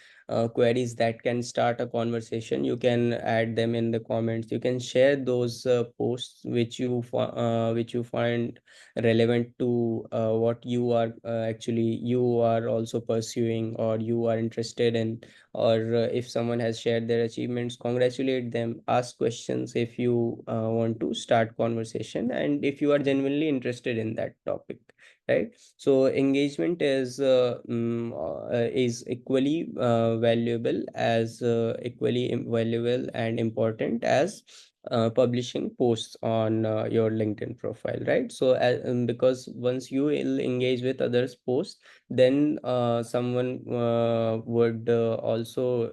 queries that can start a conversation, you can add them in the comments. You can share those posts which you find relevant to what you are actually you are also pursuing, or you are interested in. Or if someone has shared their achievements, congratulate them, ask questions if you want to start conversation, and if you are genuinely interested in that topic, right? So engagement is equally valuable as valuable and important as publishing posts on your LinkedIn profile, right? So because once you will engage with others posts, then someone would also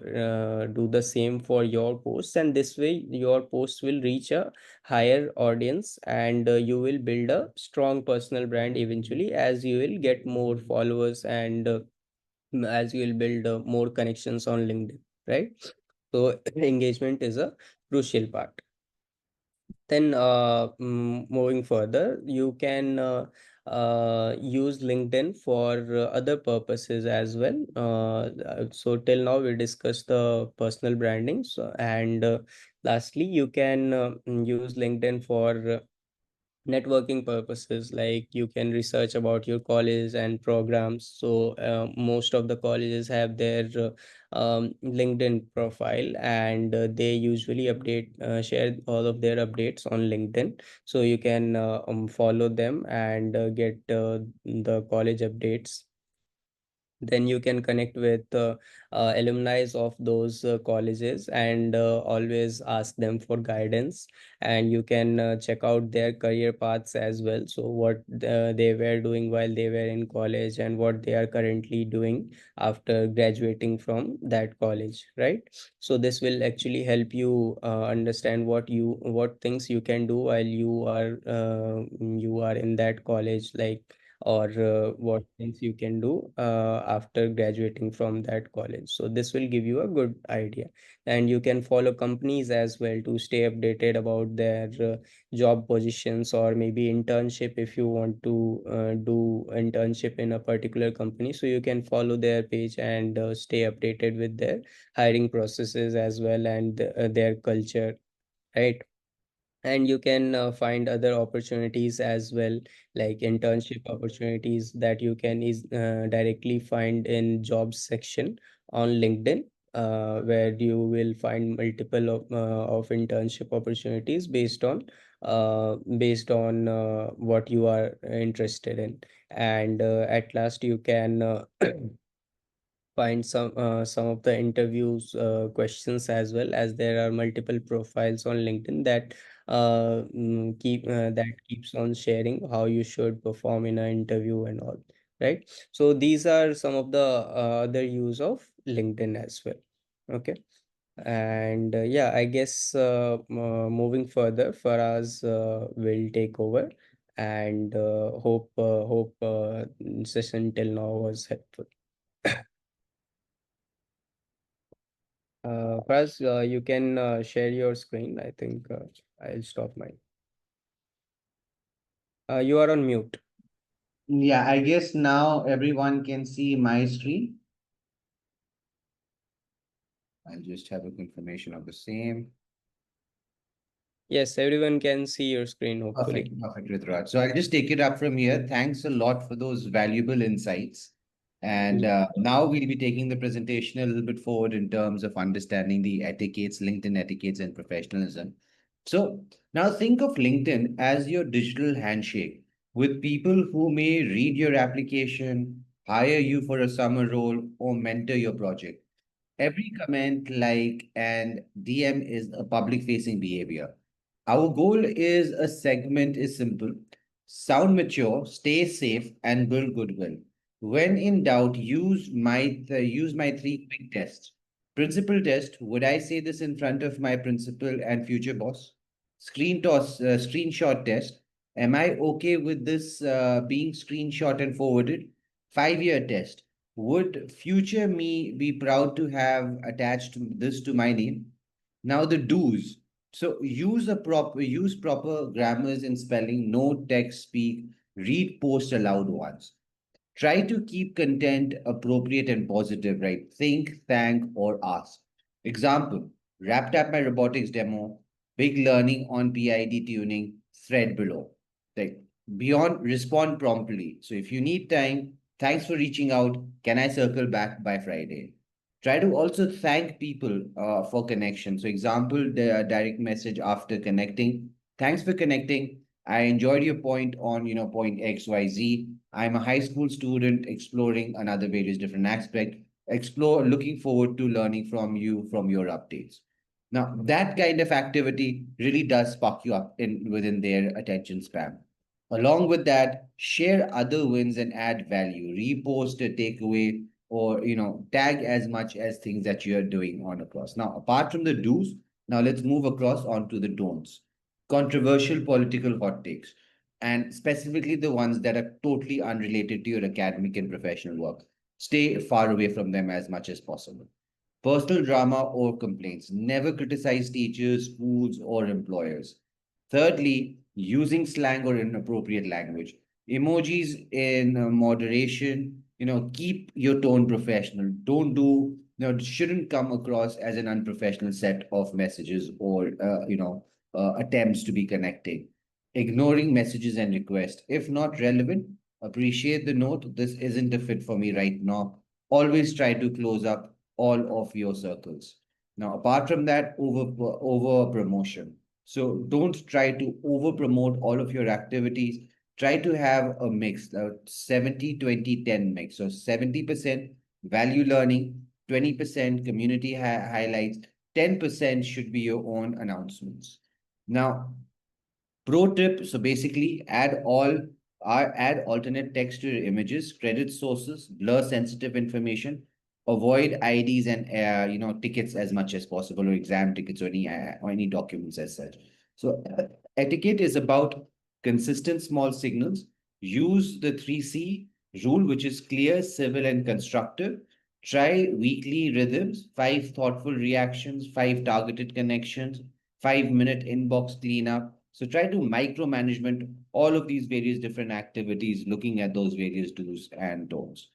do the same for your posts, and this way your posts will reach a higher audience, and you will build a strong personal brand eventually, as you will get more followers, and as you will build more connections on LinkedIn, right? So engagement is a crucial part. Then moving further, you can use LinkedIn for other purposes as well. So till now we discussed the personal branding. So, and lastly, you can use LinkedIn for networking purposes, like you can research about your college and programs. So most of the colleges have their LinkedIn profile, and they usually share all of their updates on LinkedIn. So you can follow them and get the college updates. Then you can connect with alumni of those colleges, and always ask them for guidance. And you can check out their career paths as well, so what they were doing while they were in college, and what they are currently doing after graduating from that college, right? So this will actually help you understand what things you can do while you are in that college, like, or what things you can do after graduating from that college. So this will give you a good idea. And you can follow companies as well to stay updated about their job positions, or maybe internship. If you want to do internship in a particular company, so you can follow their page and stay updated with their hiring processes as well, and their culture, right? And you can find other opportunities as well, like internship opportunities that you can directly find in jobs section on LinkedIn, where you will find multiple of internship opportunities based on what you are interested in. And at last you can find some of the interviews questions as well, as there are multiple profiles on LinkedIn that keeps on sharing how you should perform in an interview and all, right? So these are some of the other use of LinkedIn as well. Okay. And yeah, I guess moving further, Faraz will take over. And hope session till now was helpful. First, you can share your screen. I think I'll stop mine. You are on mute. Yeah, I guess now everyone can see my screen. I'll just have a confirmation of the same. Yes, everyone can see your screen, hopefully. Perfect, perfect, Rituraj. So I'll just take it up from here. Thanks a lot for those valuable insights. And Mm. now we'll be taking the presentation a little bit forward in terms of understanding the etiquettes, LinkedIn etiquettes, and professionalism. So now think of LinkedIn as your digital handshake with people who may read your application, hire you for a summer role, or mentor your project. Every comment, like, and DM is a public facing behavior. Our goal is a segment is simple. Sound mature, stay safe, and build goodwill. When in doubt, use my three quick tests. Principal test, would I say this in front of my principal and future boss? screenshot test. Am I okay with this being screenshot and forwarded? 5-year test. Would future me be proud to have attached this to my name? Now the do's. So use proper grammars and spelling, no text speak, read post aloud once. Try to keep content appropriate and positive, right? Think, thank, or ask. Example, wrapped up my robotics demo, big learning on PID tuning, thread below. Like beyond, respond promptly. So if you need time, thanks for reaching out. Can I circle back by Friday? Try to also thank people for connection. So example, the direct message after connecting. Thanks for connecting. I enjoyed your point on, point XYZ. I'm a high school student exploring another various different aspect. Looking forward to learning from you from your updates. Now, that kind of activity really does spark you up in within their attention span. Along with that, share other wins and add value. Repost a takeaway or tag as much as things that you're doing on across. Now, apart from the do's, now let's move across onto the don'ts. Controversial political hot takes, and specifically the ones that are totally unrelated to your academic and professional work. Stay far away from them as much as possible. Personal drama or complaints. Never criticize teachers, schools, or employers. Thirdly, using slang or inappropriate language. Emojis in moderation. Keep your tone professional. Don't do, shouldn't come across as an unprofessional set of messages or, attempts to be connecting. Ignoring messages and requests. If not relevant, appreciate the note. This isn't a fit for me right now. Always try to close up all of your circles. Now, apart from that, over promotion. So don't try to over promote all of your activities. Try to have a mix, 70-20-10 mix. So 70% value learning, 20% community highlights, 10% should be your own announcements. Now, pro tip, so basically add alternate text to your images, credit sources, blur sensitive information, avoid IDs and tickets as much as possible, or exam tickets or any documents as such. So etiquette is about consistent small signals. Use the 3C rule, which is clear, civil, and constructive. Try weekly rhythms, 5 thoughtful reactions, 5 targeted connections, 5-minute inbox cleanup. So try to micromanagement all of these various different activities, looking at those various do's and don'ts.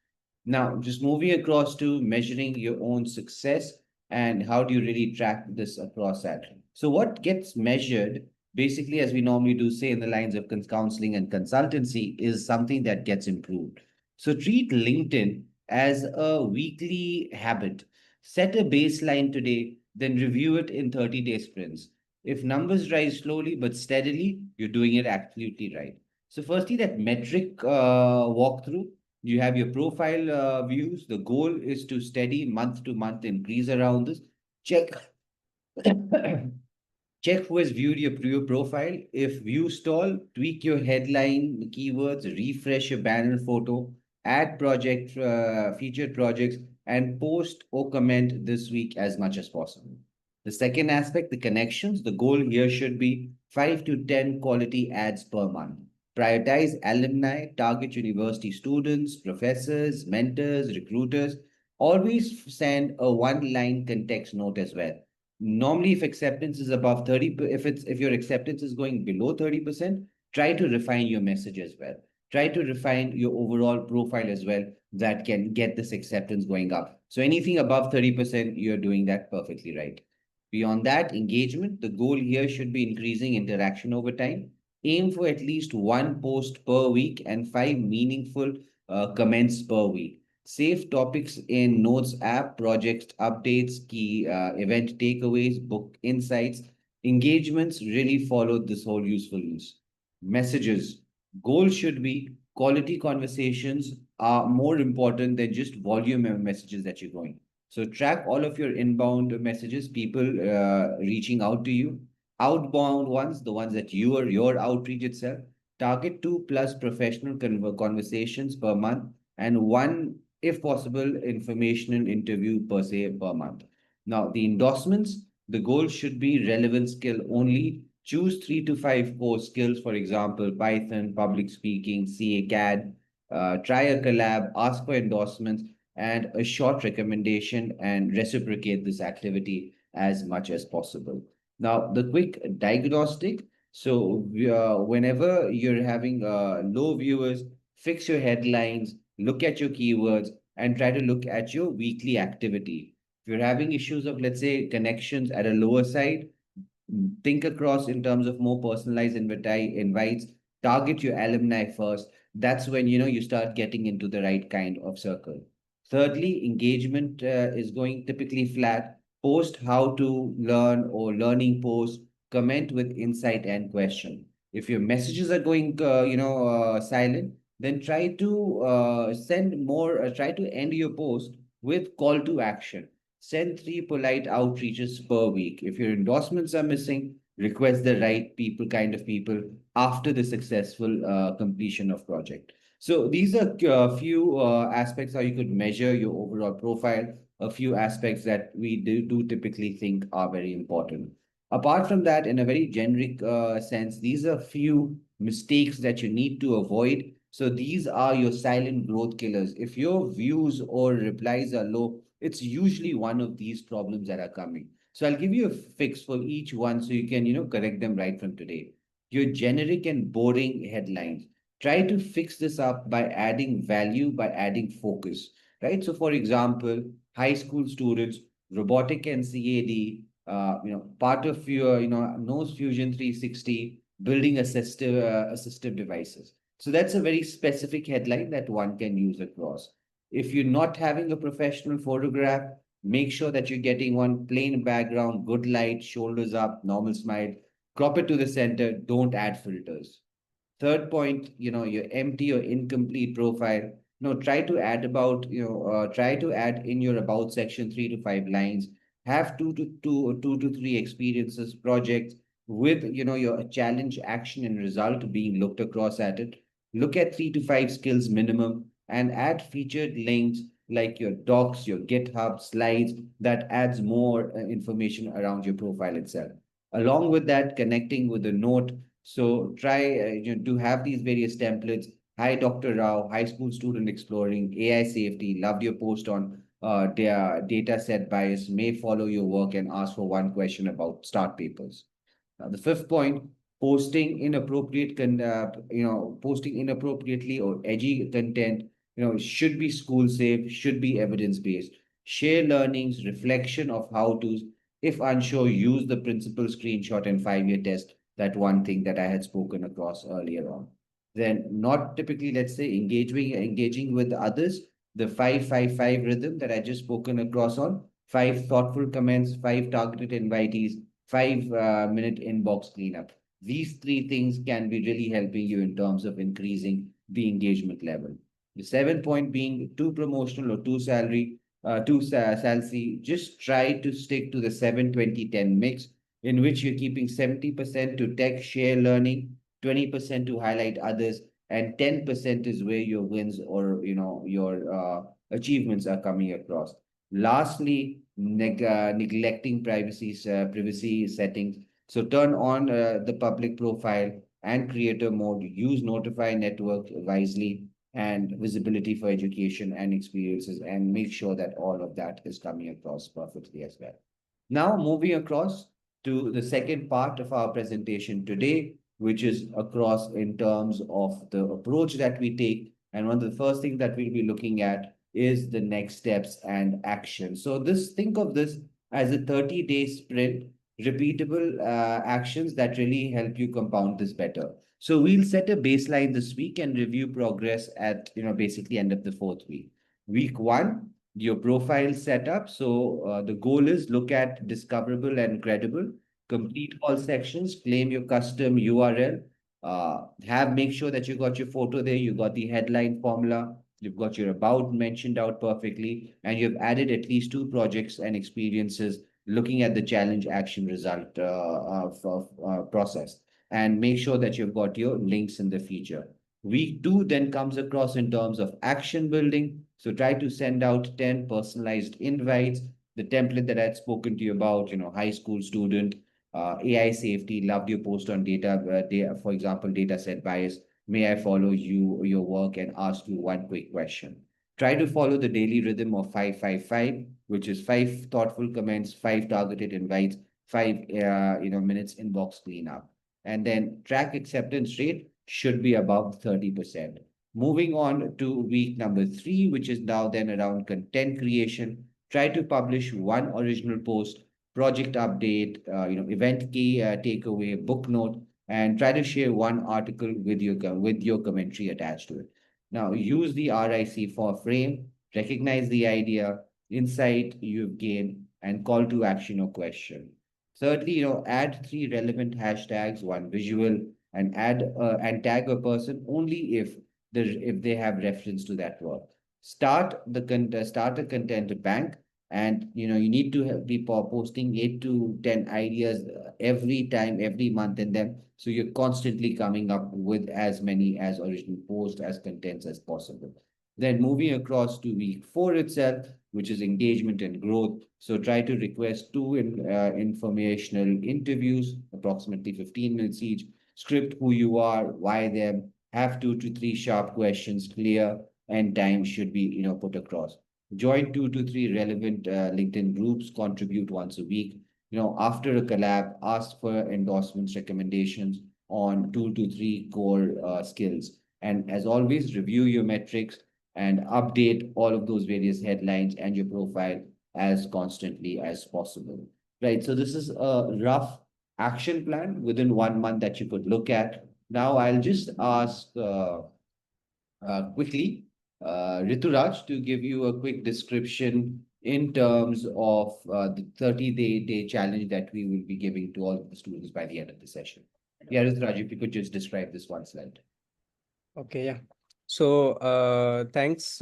Now, just moving across to measuring your own success and how do you really track this across that. So what gets measured, basically, as we normally do say in the lines of counseling and consultancy, is something that gets improved. So treat LinkedIn as a weekly habit. Set a baseline today, then review it in 30-day sprints. If numbers rise slowly but steadily, you're doing it absolutely right. So, firstly, that metric walkthrough, you have your profile views. The goal is to steady month to month increase around this. Check Check who has viewed your profile. If view stall, tweak your headline, the keywords, refresh your banner photo, add featured projects, and post or comment this week as much as possible. The second aspect, the connections. The goal here should be 5 to 10 quality ads per month. Prioritize alumni, target university students, professors, mentors, recruiters. Always send a one-line context note as well. Normally, if acceptance is above 30, if your acceptance is going below 30%, try to refine your message as well. Try to refine your overall profile as well that can get this acceptance going up. So anything above 30%, you're doing that perfectly right. Beyond that, engagement, the goal here should be increasing interaction over time. Aim for at least one post per week and 5 meaningful comments per week. Save topics in Notes app, project updates, key event takeaways, book insights. Engagements really follow this whole useful use. Messages. Goal should be quality conversations are more important than just volume of messages that you're going. So track all of your inbound messages, people reaching out to you. Outbound ones, the ones that your outreach itself. Target 2+ professional conversations per month and one, if possible, informational interview per se per month. Now, the endorsements, the goal should be relevant skill only. Choose 3 to 5 core skills, for example, Python, public speaking, CA CAD. Try a collab, ask for endorsements, and a short recommendation, and reciprocate this activity as much as possible. Now, the quick diagnostic. So, whenever you're having low viewers, fix your headlines, look at your keywords, and try to look at your weekly activity. If you're having issues of, let's say, connections at a lower side, think across in terms of more personalized invites, target your alumni first. That's when you start getting into the right kind of circle. Thirdly, engagement is going typically flat. Post how to learn or learning post, comment with insight and question. If your messages are going silent, then try to end your post with call to action. Send 3 polite outreaches per week. If your endorsements are missing, request the right people, kind of people, after the successful completion of project. So these are a few aspects how you could measure your overall profile, a few aspects that we do typically think are very important. Apart from that, in a very generic sense, these are few mistakes that you need to avoid. So these are your silent growth killers. If your views or replies are low, it's usually one of these problems that are coming. So I'll give you a fix for each one so you can, correct them right from today. Your generic and boring headlines. Try to fix this up by adding value, by adding focus, right? So for example, high school students, robotic and CAD, part of your, nose fusion 360, building assistive devices. So that's a very specific headline that one can use across. If you're not having a professional photograph, make sure that you're getting one plain background, good light, shoulders up, normal smile, crop it to the center, don't add filters. Third point, your empty or incomplete profile. Try to add try to add in your about section 3 to 5 lines. Have two to three experiences, projects with your challenge, action, and result being looked across at it. Look at 3 to 5 skills minimum and add featured links like your docs, your GitHub slides that adds more information around your profile itself. Along with that, connecting with a note, so try to have these various templates. Hi, Dr. Rao, high school student exploring AI safety. Loved your post on data set bias. May follow your work and ask for one question about start papers. Now, the fifth point, posting inappropriately or edgy content, should be school safe, should be evidence based. Share learnings, reflection of how to, if unsure, use the principal screenshot and 5-year test. That one thing that I had spoken across earlier on. Then, not typically, let's say, engaging with others, the 5-5-5 rhythm that I just spoken across on, 5 thoughtful comments, 5 targeted invitees, 5 minute inbox cleanup. These three things can be really helping you in terms of increasing the engagement level. The 7 point being too promotional or too salesy. Just try to stick to the 7-20-10 mix, in which you're keeping 70% to tech share learning, 20% to highlight others, and 10% is where your wins or your achievements are coming across. Lastly, neglecting privacy settings. So turn on the public profile and creator mode. Use notify network wisely and visibility for education and experiences, and make sure that all of that is coming across perfectly as well. Now, moving across to the second part of our presentation today, which is across in terms of the approach that we take. And one of the first things that we'll be looking at is the next steps and action. So think of this as a 30-day sprint, repeatable actions that really help you compound this better. So we'll set a baseline this week and review progress at basically end of the fourth week. Week one, your profile setup. So the goal is look at discoverable and credible, complete all sections, claim your custom URL, make sure that you got your photo there, you got the headline formula, you've got your about mentioned out perfectly, and you've added at least 2 projects and experiences looking at the challenge action result of process. And make sure that you've got your links in the feature. Week two then comes across in terms of action building. So try to send out 10 personalized invites. The template that I had spoken to you about, high school student, AI safety, loved your post on data, for example, data set bias. May I follow your work and ask you one quick question? Try to follow the daily rhythm of 555, which is five thoughtful comments, five targeted invites, five minutes inbox cleanup. And then track acceptance rate should be above 30%. Moving on to week number 3, which is now then around content creation. Try to publish one original post, project update, event key takeaway, book note, and try to share one article with your commentary attached to it. Now, use the RIC for frame, recognize the idea, insight you've gained, and call to action or question. Thirdly, add three relevant hashtags, one visual, and tag a person only if they have reference to that work. Start a content bank, and you need to be posting 8 to 10 ideas every time, every month in them, so you're constantly coming up with as many as original posts as contents as possible. Then moving across to week 4 itself, which is engagement and growth. So try to request informational interviews, approximately 15 minutes each. Script who you are, why them, have 2 to 3 sharp questions clear, and time should be put across. Join 2 to 3 relevant LinkedIn groups, contribute once a week. After a collab, ask for endorsements, recommendations on 2 to 3 core skills. And as always, review your metrics and update all of those various headlines and your profile as constantly as possible. Right. So this is a rough action plan within 1 month that you could look at. Now I'll just ask quickly Rituraj to give you a quick description in terms of the 30-day challenge that we will be giving to all of the students by the end of the session. Yeah, Rituraj, if you could just describe this one slide. Okay, yeah. So, thanks.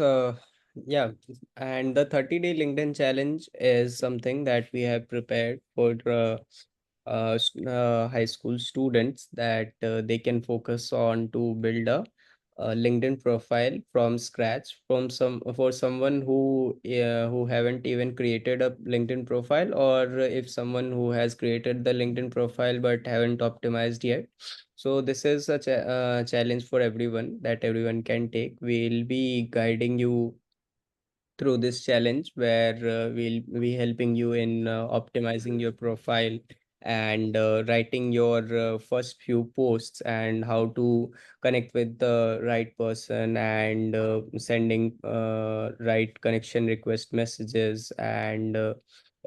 Yeah, and the 30-day LinkedIn challenge is something that we have prepared for high school students that they can focus on to build a LinkedIn profile from scratch from some for someone who haven't even created a LinkedIn profile, or if someone who has created the LinkedIn profile but haven't optimized yet. So this is a challenge for everyone that everyone can take. We'll be guiding you through this challenge where we'll be helping you in optimizing your profile and writing your first few posts and how to connect with the right person and sending right connection request messages and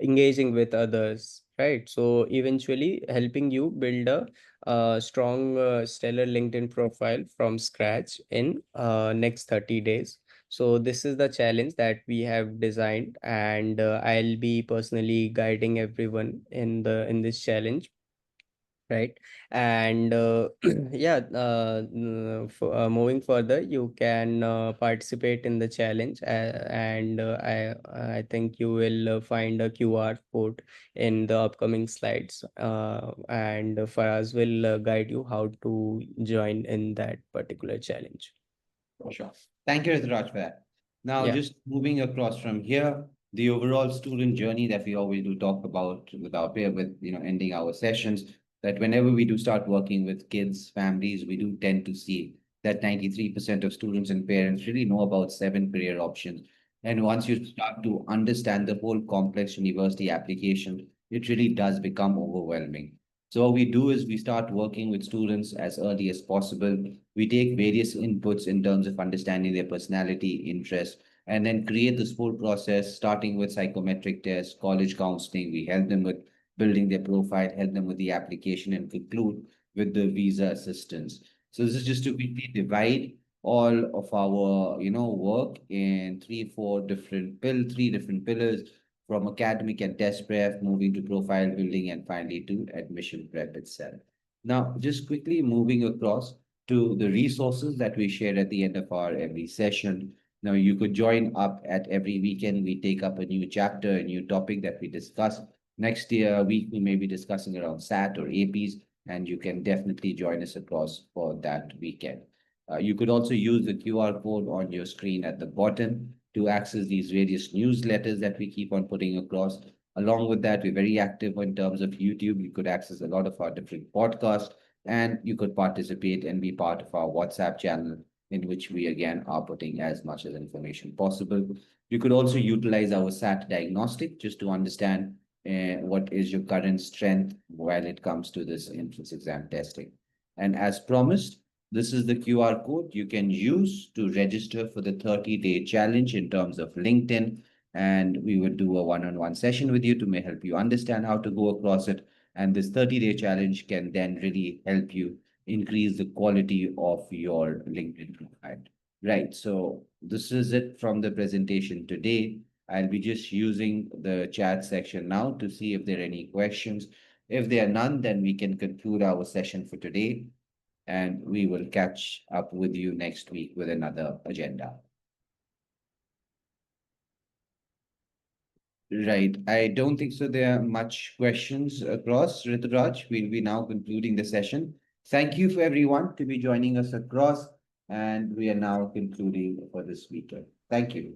engaging with others, right? So eventually helping you build a strong stellar LinkedIn profile from scratch in next 30 days. So this is the challenge that we have designed, and I'll be personally guiding everyone in this challenge, right? And yeah, moving further, you can participate in the challenge, and I think you will find a QR code in the upcoming slides, and Faraz will guide you how to join in that particular challenge. Sure. Thank you, Rituraj, for that. Now, Yeah. just moving across from here, the overall student journey that we always do talk about with our peer, with ending our sessions, that whenever we do start working with kids, families, we do tend to see that 93% of students and parents really know about 7 career options. And once you start to understand the whole complex university application, it really does become overwhelming. So what we do is we start working with students as early as possible. We take various inputs in terms of understanding their personality, interests, and then create this whole process, starting with psychometric tests, college counseling. We help them with building their profile, help them with the application, and conclude with the visa assistance. So this is just to quickly divide all of our, work in three different pillars, from academic and test prep, moving to profile building, and finally to admission prep itself. Now, just quickly moving across to the resources that we share at the end of our every session. Now, you could join up at every weekend. We take up a new chapter, a new topic that we discuss. Next year, week, we may be discussing around SAT or APs, and you can definitely join us across for that weekend. You could also use the QR code on your screen at the bottom to access these various newsletters that we keep on putting across. Along with that, we're very active in terms of YouTube. You could access a lot of our different podcasts, and you could participate and be part of our WhatsApp channel, in which we again are putting as much as information possible. You could also utilize our SAT diagnostic just to understand what is your current strength while it comes to this entrance exam testing. And as promised, this is the QR code you can use to register for the 30-day challenge in terms of LinkedIn. And we will do a one-on-one session with you to may help you understand how to go across it. And this 30-day challenge can then really help you increase the quality of your LinkedIn profile. Right. So this is it from the presentation today. I'll be just using the chat section now to see if there are any questions. If there are none, then we can conclude our session for today, and we will catch up with you next week with another agenda. Right. I don't think so. There are much questions across, Rituraj. We'll be now concluding the session. Thank you for everyone to be joining us across, and we are now concluding for this weekend. Thank you.